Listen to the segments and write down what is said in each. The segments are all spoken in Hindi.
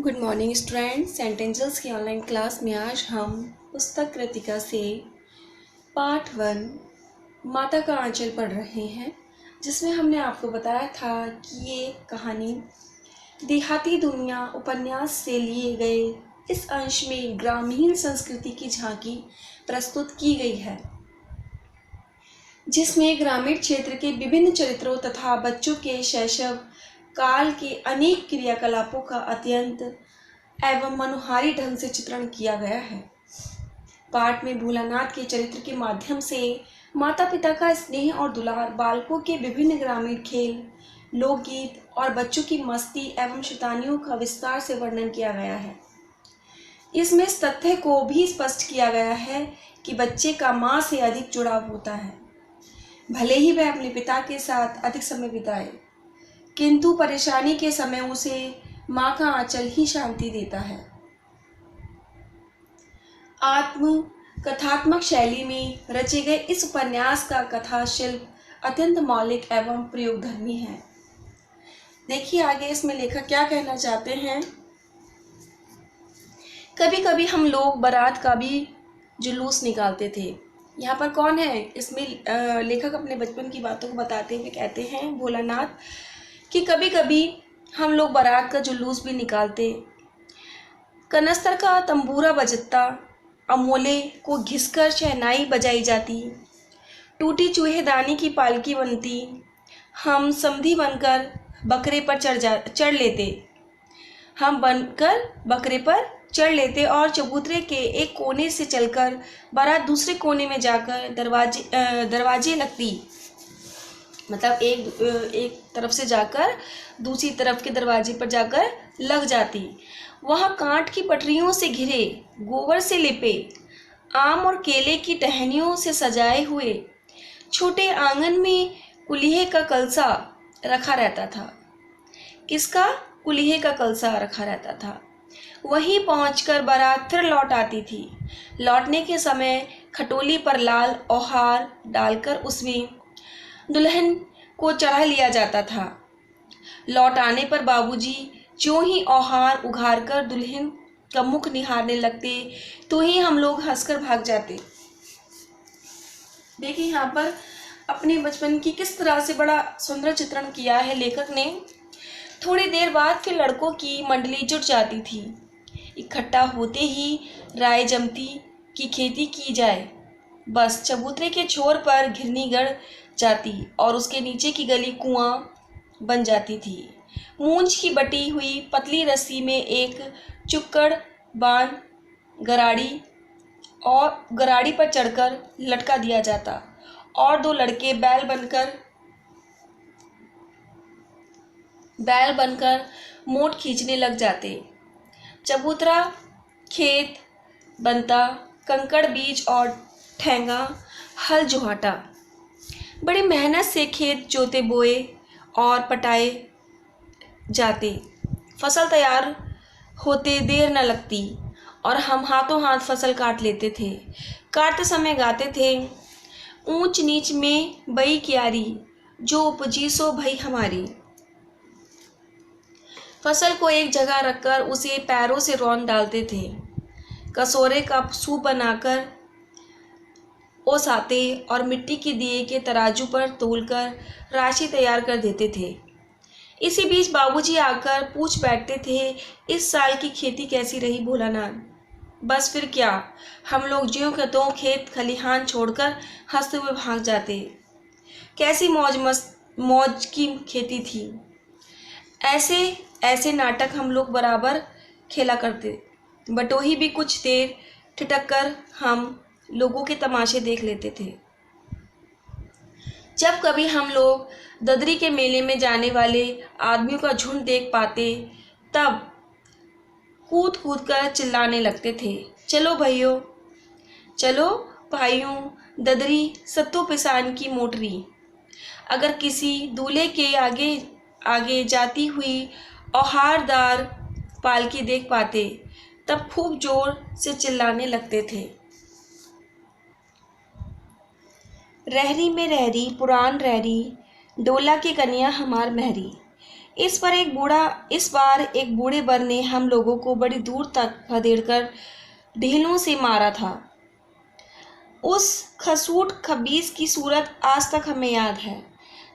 Good morning student. सेंटेंजल्स की ऑनलाइन क्लास में आज हम पुस्तक कृतिका से पार्ट 1 माता का आंचल पढ़ रहे हैं, जिसमें हमने आपको बताया था कि ये कहानी देहाती दुनिया उपन्यास से लिए गए इस अंश में ग्रामीण संस्कृति की झांकी प्रस्तुत की गई है, जिसमें ग्रामीण क्षेत्र के विभिन्न चरित्रों तथा बच्चों के शैशव काल के अनेक क्रियाकलापों का अत्यंत एवं मनोहारी ढंग से चित्रण किया गया है। पाठ में भोलानाथ के चरित्र के माध्यम से माता पिता का स्नेह और दुलार, बालकों के विभिन्न ग्रामीण खेल, लोकगीत और बच्चों की मस्ती एवं शैतानियों का विस्तार से वर्णन किया गया है। इसमें इस तथ्य को भी स्पष्ट किया गया है कि बच्चे का माँ से अधिक जुड़ाव होता है, भले ही वह अपने पिता के साथ अधिक समय बिताए, किंतु परेशानी के समय उसे माँ का आंचल ही शांति देता है। आत्म कथात्मक शैली में रचे गए इस उपन्यास का कथा शिल्प अत्यंत मौलिक एवं प्रयोगधर्मी है। देखिए आगे इसमें लेखक क्या कहना चाहते हैं। कभी कभी हम लोग बारात का भी जुलूस निकालते थे। यहाँ पर कौन है? इसमें लेखक अपने बचपन की बातों को बताते हुए कहते हैं भोलानाथ कि कभी कभी हम लोग बारात का जुलूस भी निकालते। कनस्तर का तंबूरा बजता, अमोले को घिसकर शहनाई बजाई जाती, टूटी चूहेदानी की पालकी बनती, हम समधी बनकर बकरे पर चढ़ लेते और चबूतरे के एक कोने से चलकर बारात दूसरे कोने में जाकर दरवाजे लगती, मतलब एक तरफ से जाकर दूसरी तरफ के दरवाजे पर जाकर लग जाती। वहाँ कांट की पटरियों से घिरे, गोबर से लिपे, आम और केले की टहनियों से सजाए हुए छोटे आंगन में कुल्हे का कलसा रखा रहता था। किसका? कुल्हे का कलसा रखा रहता था। वहीं पहुंचकर बारात फिर लौट आती थी। लौटने के समय खटोली पर लाल औहार डालकर उसमें दुल्हन को चढ़ा लिया जाता था। लौट आने पर बाबूजी ज्यों ही औहार उघाड़कर दुल्हन का मुख निहारने लगते, तो ही हम लोग हंसकर भाग जाते। देखिए यहाँ पर अपने बचपन की किस तरह से बड़ा सुंदर चित्रण किया है लेखक ने। थोड़ी देर बाद फिर लड़कों की मंडली जुट जाती थी। इकट्ठा होते ही राय जमती कि खेती की जाए। बस चबूतरे के छोर पर घिरनी गड़ जाती और उसके नीचे की गली कुआं बन जाती थी। मूंछ की बटी हुई पतली रस्सी में एक चुक्कड़ बांध गराड़ी पर चढ़कर लटका दिया जाता और दो लड़के बैल बनकर मोट खींचने लग जाते। चबूतरा खेत बनता, कंकड़ बीज और ठेंगा हल जोहाटा। बड़ी मेहनत से खेत जोते बोए और पटाए जाते। फसल तैयार होते देर न लगती और हम हाथों हाथ फसल काट लेते थे। काटते समय गाते थे, ऊंच नीच में बई क्यारी, जो उपजी सो भई हमारी। फसल को एक जगह रखकर उसे पैरों से रौंद डालते थे। कसोरे का सूप बनाकर ओसाते और मिट्टी के दिए के तराजू पर तोलकर राशि तैयार कर देते थे। इसी बीच बाबूजी आकर पूछ बैठते थे, इस साल की खेती कैसी रही भोलानाथ? बस फिर क्या, हम लोग ज्यों के त्यों खेत खलिहान छोड़कर हंसते हुए भाग जाते। कैसी मौज की खेती थी। ऐसे नाटक हम लोग बराबर खेला करते। बटोही भी कुछ देर ठिठक कर हम लोगों के तमाशे देख लेते थे। जब कभी हम लोग ददरी के मेले में जाने वाले आदमियों का झुंड देख पाते, तब कूद कूद कर चिल्लाने लगते थे, चलो भाइयों, चलो भाइयों, ददरी सत्तू पिसान की मोटरी। अगर किसी दूल्हे के आगे जाती हुई औहारदार पालकी देख पाते, तब खूब जोर से चिल्लाने लगते थे। रहरी में रहरी पुरान रहरी, डोला की कन्या हमार महरी। इस बार एक बूढ़े बर ने हम लोगों को बड़ी दूर तक खदेड़कर ढेलों से मारा था। उस खसूट खबीस की सूरत आज तक हमें याद है।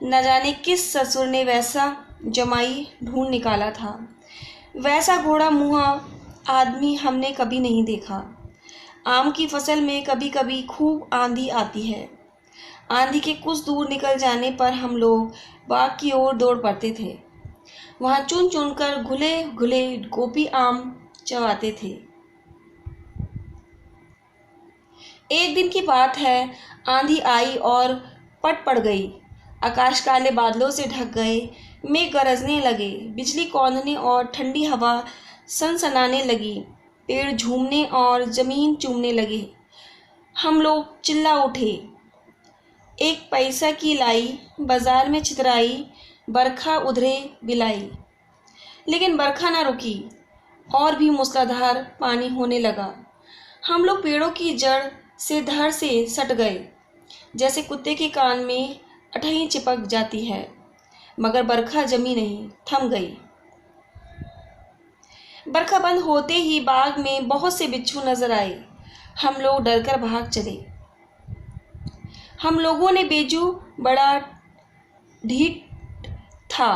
न जाने किस ससुर ने वैसा जमाई ढूंढ निकाला था। वैसा घोड़ा मुँहा आदमी हमने कभी नहीं देखा। आम की फसल में कभी कभी खूब आंधी आती है। आंधी के कुछ दूर निकल जाने पर हम लोग बाग की ओर दौड़ पड़ते थे। वहाँ चुन चुन कर घुले घुले गोपी आम चबाते थे। एक दिन की बात है, आंधी आई और पट पड़ गई। आकाश काले बादलों से ढक गए। मेघ गरजने लगे, बिजली कौंधने और ठंडी हवा सनसनाने लगी। पेड़ झूमने और जमीन चूमने लगे। हम लोग चिल्ला उठे, एक पैसा की लाई, बाजार में छितराई, बरखा उधरे बिलाई। लेकिन बरखा न रुकी और भी मूसलाधार पानी होने लगा। हम लोग पेड़ों की जड़ से धड़ से सट गए, जैसे कुत्ते के कान में अठही चिपक जाती है। मगर बरखा जमी नहीं, थम गई। बरखा बंद होते ही बाग में बहुत से बिच्छू नजर आए। हम लोग डरकर भाग चले। हम लोगों ने बेजू बड़ा ढीठ था।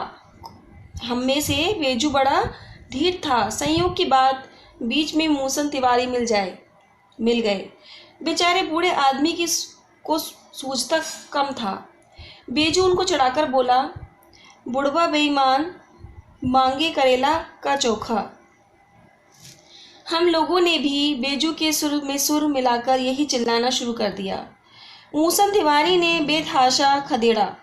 हम में से बेजू बड़ा ढीठ था। संयोग की बात, बीच में मूसन तिवारी मिल गए। बेचारे बूढ़े आदमी को सूझता कम था। बेजू उनको चढ़ाकर बोला, बुढ़वा बेईमान, मांगे करेला का चोखा। हम लोगों ने भी बेजू के सुर में सुर मिलाकर यही चिल्लाना शुरू कर दिया। मूसन तिवारी ने बेतहाशा खदेड़ा।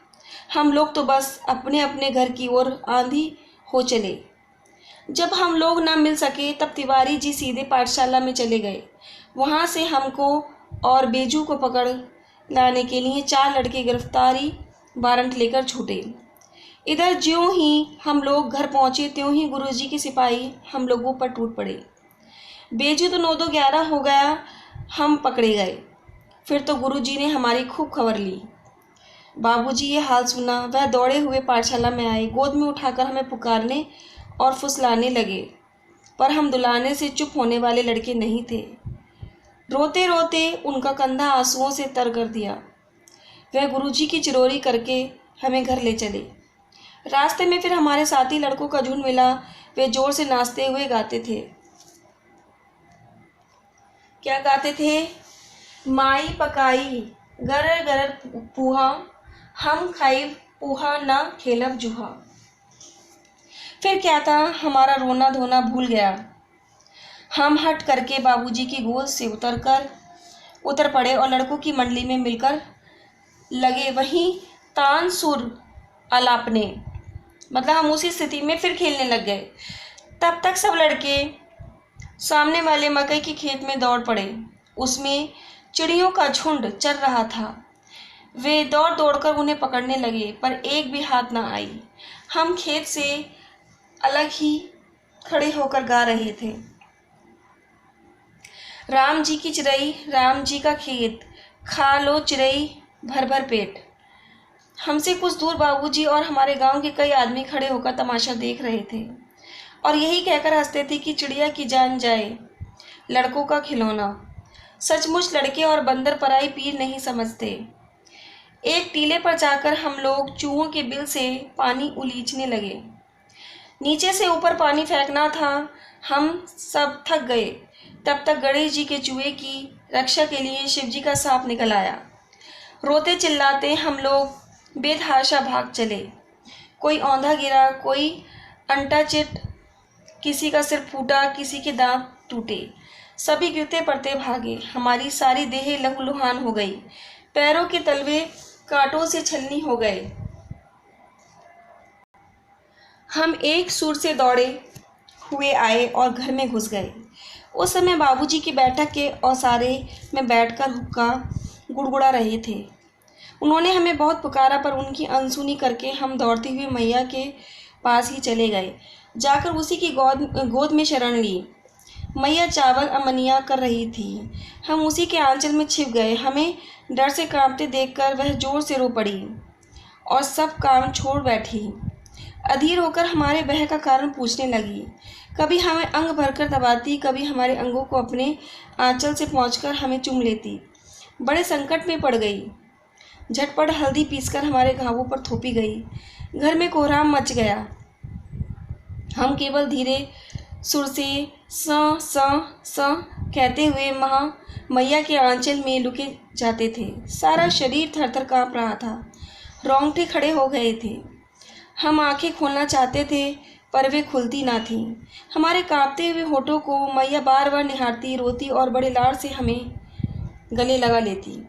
हम लोग तो बस अपने अपने घर की ओर आंधी हो चले। जब हम लोग न मिल सके तब तिवारी जी सीधे पाठशाला में चले गए। वहाँ से हमको और बेजू को पकड़ लाने के लिए 4 लड़के गिरफ्तारी वारंट लेकर छूटे। इधर ज्यों ही हम लोग घर पहुँचे त्यों ही गुरुजी के सिपाही हम लोगों पर टूट पड़े। बेजू तो 9-11 हो गया, हम पकड़े गए। फिर तो गुरुजी ने हमारी खूब खबर ली। बाबूजी ये हाल सुना, वह दौड़े हुए पाठशाला में आए। गोद में उठाकर हमें पुकारने और फुसलाने लगे, पर हम दुलाने से चुप होने वाले लड़के नहीं थे। रोते रोते उनका कंधा आंसुओं से तर कर दिया। वह गुरुजी की चिरोरी करके हमें घर ले चले। रास्ते में फिर हमारे साथी लड़कों का झुंड मिला। वे जोर से नाचते हुए गाते थे। क्या गाते थे? माई पकाई गरर गरर पूहा, हम खाइब पूहा ना खेलब जुहा। फिर क्या था, हमारा रोना धोना भूल गया। हम हट करके बाबूजी की गोद से उतर पड़े और लड़कों की मंडली में मिलकर लगे वहीं तान सुर अलापने। मतलब हम उसी स्थिति में फिर खेलने लग गए। तब तक सब लड़के सामने वाले मकई के खेत में दौड़ पड़े। उसमें चिड़ियों का झुंड चल रहा था। वे दौड़ दौड़कर उन्हें पकड़ने लगे, पर एक भी हाथ ना आई। हम खेत से अलग ही खड़े होकर गा रहे थे, राम जी की चिड़ई, राम जी का खेत, खा लो चिड़ई भर भर पेट। हमसे कुछ दूर बाबूजी और हमारे गांव के कई आदमी खड़े होकर तमाशा देख रहे थे और यही कहकर हंसते थे कि चिड़िया की जान जाए, लड़कों का खिलौना। सचमुच लड़के और बंदर पराई पीर नहीं समझते। एक टीले पर जाकर हम लोग चूहों के बिल से पानी उलीचने लगे। नीचे से ऊपर पानी फेंकना था। हम सब थक गए। तब तक गणेश जी के चूहे की रक्षा के लिए शिव जी का सांप निकल आया। रोते चिल्लाते हम लोग बेतहाशा भाग चले। कोई औंधा गिरा, कोई अंटा चिट, किसी का सिर फूटा, किसी के दांत टूटे। सभी गिरते पड़ते भागे। हमारी सारी देह लहूलुहान हो गई। पैरों के तलवे कांटों से छलनी हो गए। हम एक सुर से दौड़े हुए आए और घर में घुस गए। उस समय बाबूजी की बैठक के औसारे में बैठकर हुक्का गुड़गुड़ा रहे थे। उन्होंने हमें बहुत पुकारा, पर उनकी अनसुनी करके हम दौड़ते हुए मैया के पास ही चले गए। जाकर उसी की गोद में शरण ली। मैया चावल अमनिया कर रही थी। हम उसी के आंचल में छिप गए। हमें डर से कांपते देखकर वह जोर से रो पड़ी और सब काम छोड़ बैठी। अधीर होकर हमारे भय का कारण पूछने लगी। कभी हमें अंग भरकर दबाती, कभी हमारे अंगों को अपने आंचल से पहुंचकर हमें चूम लेती। बड़े संकट में पड़ गई। झटपट हल्दी पीसकर हमारे घावों पर थोपी गई। घर में कोहराम मच गया। हम केवल धीरे सुर से स स स कहते हुए मैया के आंचल में लुके जाते थे। सारा शरीर थरथर काँप रहा था। रोंगटे खड़े हो गए थे। हम आंखें खोलना चाहते थे पर वे खुलती ना थीं। हमारे कांपते हुए होठों को मैया बार बार निहारती, रोती और बड़े लाड से हमें गले लगा लेती।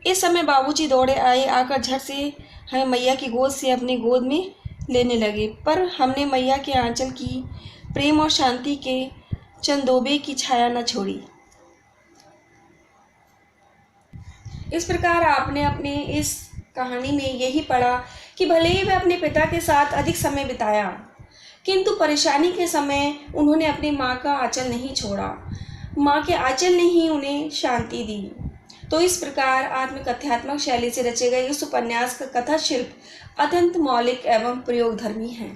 इस समय बाबूजी दौड़े आए। आकर झट से हमें मैया की गोद से अपनी गोद में लेने लगे, पर हमने मैया के आंचल की प्रेम और शांति के चंदोबे की छाया न छोड़ी। इस प्रकार आपने अपने इस कहानी में यही पढ़ा कि भले ही वह अपने पिता के साथ अधिक समय बिताया, किंतु परेशानी के समय उन्होंने अपनी माँ का आंचल नहीं छोड़ा। माँ के आंचल ने ही उन्हें शांति दी। तो इस प्रकार आत्मकथात्मक शैली से रचे गए इस उपन्यास का कथा शिल्प अत्यंत मौलिक एवं प्रयोगधर्मी है।